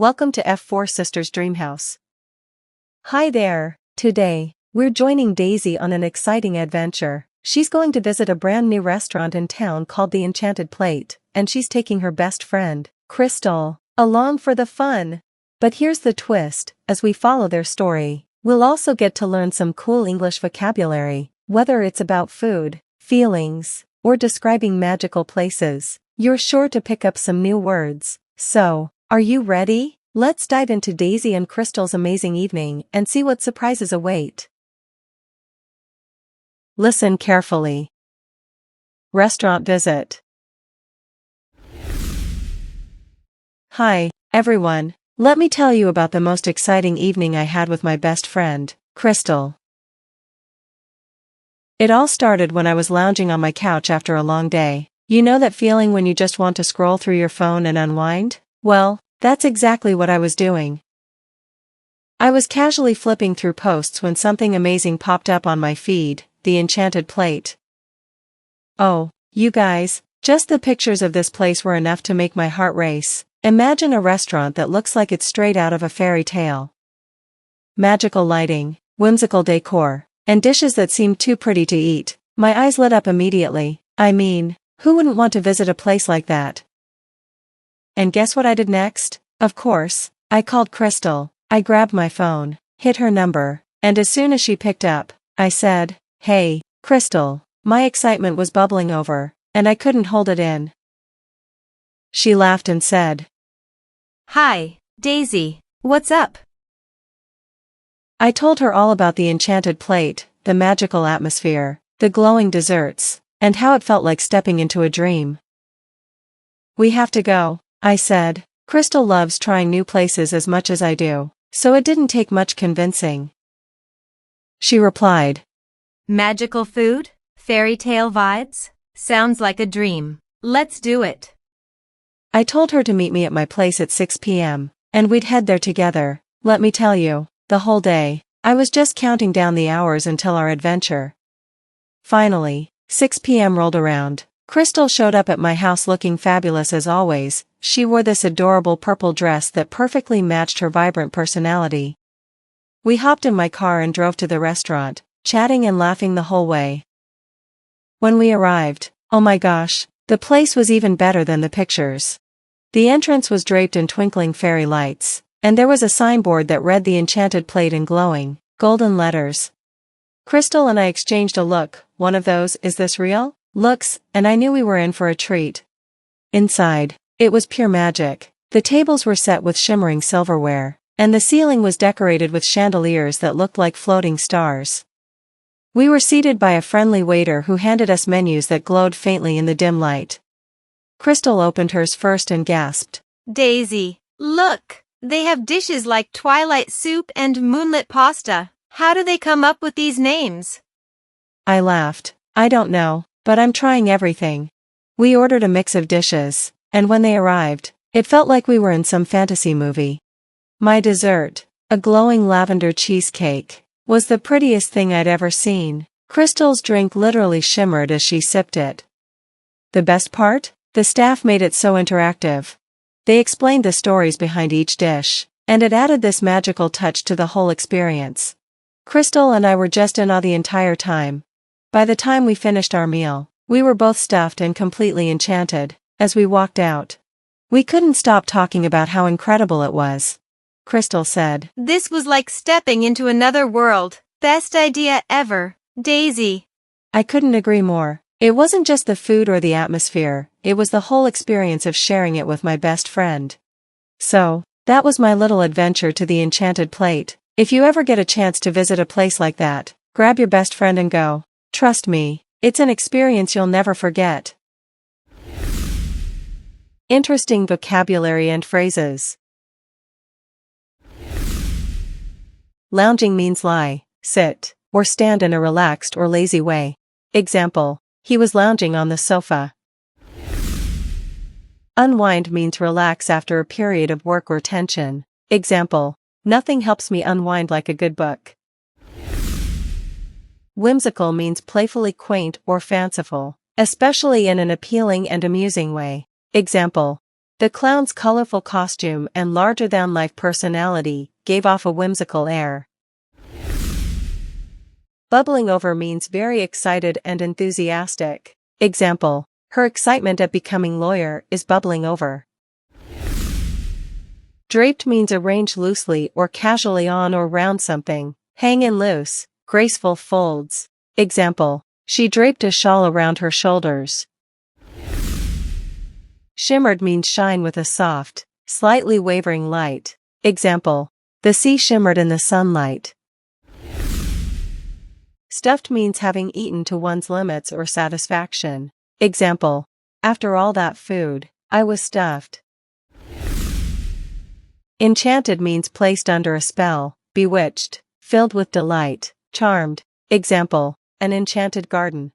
Welcome to F4 Sisters Dreamhouse. Hi there. Today, we're joining Daisy on an exciting adventure. She's going to visit a brand new restaurant in town called the Enchanted Plate, and she's taking her best friend, Crystal, along for the fun. But here's the twist: as we follow their story, we'll also get to learn some cool English vocabulary, whether it's about food, feelings, or describing magical places. You're sure to pick up some new words. So, are you ready? Let's dive into Daisy and Crystal's amazing evening and see what surprises await. Listen carefully. Restaurant visit. Hi, everyone. Let me tell you about the most exciting evening I had with my best friend, Crystal. It all started when I was lounging on my couch after a long day. You know that feeling when you just want to scroll through your phone and unwind? Well, that's exactly what I was doing. I was casually flipping through posts when something amazing popped up on my feed: the Enchanted Plate. Oh, you guys, just the pictures of this place were enough to make my heart race. Imagine a restaurant that looks like it's straight out of a fairy tale. Magical lighting, whimsical decor, and dishes that seemed too pretty to eat. My eyes lit up immediately. I mean, who wouldn't want to visit a place like that? And guess what I did next? Of course, I called Crystal. I grabbed my phone, hit her number, and as soon as she picked up, I said, "Hey, Crystal." My excitement was bubbling over, and I couldn't hold it in. She laughed and said, "Hi, Daisy. What's up?" I told her all about the Enchanted Plate, the magical atmosphere, the glowing desserts, and how it felt like stepping into a dream. "We have to go," I said. Crystal loves trying new places as much as I do, so it didn't take much convincing. She replied, "Magical food? Fairy tale vibes? Sounds like a dream. Let's do it." I told her to meet me at my place at 6 p.m., and we'd head there together. Let me tell you, the whole day, I was just counting down the hours until our adventure. Finally, 6 p.m. rolled around. Crystal showed up at my house looking fabulous as always. She wore this adorable purple dress that perfectly matched her vibrant personality. We hopped in my car and drove to the restaurant, chatting and laughing the whole way. When we arrived, oh my gosh, the place was even better than the pictures. The entrance was draped in twinkling fairy lights, and there was a signboard that read the Enchanted Plate in glowing, golden letters. Crystal and I exchanged a look, one of those "is this real?" looks, and I knew we were in for a treat. Inside, it was pure magic. The tables were set with shimmering silverware, and the ceiling was decorated with chandeliers that looked like floating stars. We were seated by a friendly waiter who handed us menus that glowed faintly in the dim light. Crystal opened hers first and gasped, "Daisy, look! They have dishes like twilight soup and moonlit pasta. How do they come up with these names?" I laughed. I don't know, but I'm trying everything. We ordered a mix of dishes, and when they arrived, it felt like we were in some fantasy movie. My dessert, a glowing lavender cheesecake, was the prettiest thing I'd ever seen. Crystal's drink literally shimmered as she sipped it. The best part? The staff made it so interactive. They explained the stories behind each dish, and it added this magical touch to the whole experience. Crystal and I were just in awe the entire time. By the time we finished our meal, we were both stuffed and completely enchanted. As we walked out, we couldn't stop talking about how incredible it was. Crystal said, "This was like stepping into another world. Best idea ever, Daisy." I couldn't agree more. It wasn't just the food or the atmosphere, it was the whole experience of sharing it with my best friend. So, that was my little adventure to the Enchanted Plate. If you ever get a chance to visit a place like that, grab your best friend and go. Trust me, it's an experience you'll never forget. Interesting vocabulary and phrases. Lounging means lie, sit, or stand in a relaxed or lazy way. Example: he was lounging on the sofa. Unwind means relax after a period of work or tension. Example: nothing helps me unwind like a good book. Whimsical means playfully quaint or fanciful, especially in an appealing and amusing way. Example: The clown's colorful costume and larger-than-life personality gave off a whimsical air. Bubbling over means very excited and enthusiastic. Example: her excitement at becoming lawyer is bubbling over. Draped means arrange loosely or casually on or round something, hang in loose, graceful folds. Example: she draped a shawl around her shoulders. Shimmered means shine with a soft, slightly wavering light. Example: the sea shimmered in the sunlight. Stuffed means having eaten to one's limits or satisfaction. Example: after all that food, I was stuffed. Enchanted means placed under a spell, bewitched, filled with delight, charmed. Example: an enchanted garden.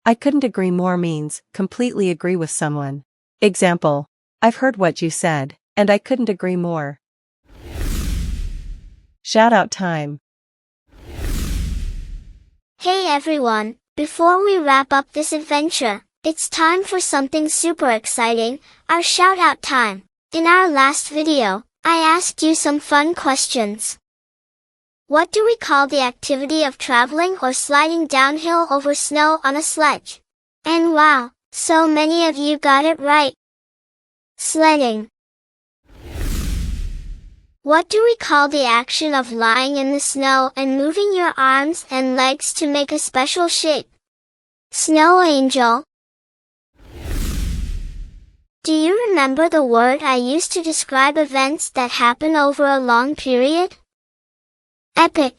I couldn't agree more means completely agree with someone. Example: I've heard what you said, and I couldn't agree more. Shout out time. Hey everyone, before we wrap up this adventure, it's time for something super exciting, our shout out time. In our last video, I asked you some fun questions. What do we call the activity of traveling or sliding downhill over snow on a sledge? And wow, so many of you got it right. Sledding. What do we call the action of lying in the snow and moving your arms and legs to make a special shape? Snow angel. Do you remember the word I used to describe events that happen over a long period? Epic.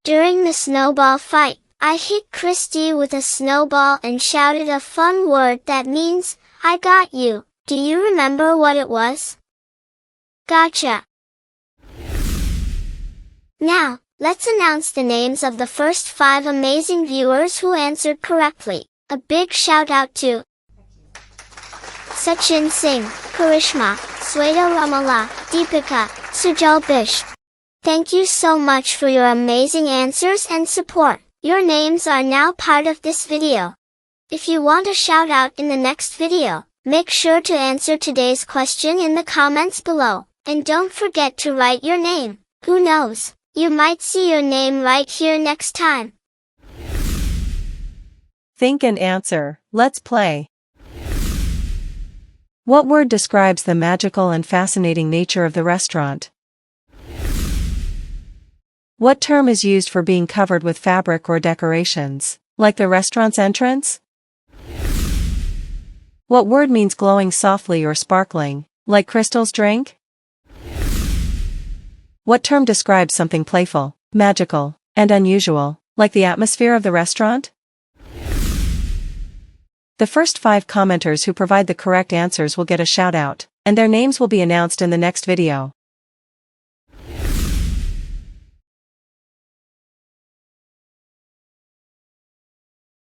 During the snowball fight, I hit Christie with a snowball and shouted a fun word that means, I got you. Do you remember what it was? Gotcha. Now, let's announce the names of the first 5 amazing viewers who answered correctly. A big shout out to Sachin Singh, Karishma, Sweta Ramala, Deepika, Sujal Bish. Thank you so much for your amazing answers and support. Your names are now part of this video. If you want a shout out in the next video, make sure to answer today's question in the comments below, and don't forget to write your name. Who knows, you might see your name right here next time. Think and answer. Let's play. What word describes the magical and fascinating nature of the restaurant? What term is used for being covered with fabric or decorations, like the restaurant's entrance? What word means glowing softly or sparkling, like Crystal's drink? What term describes something playful, magical, and unusual, like the atmosphere of the restaurant? The first 5 commenters who provide the correct answers will get a shout out, and their names will be announced in the next video.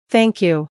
Thank you.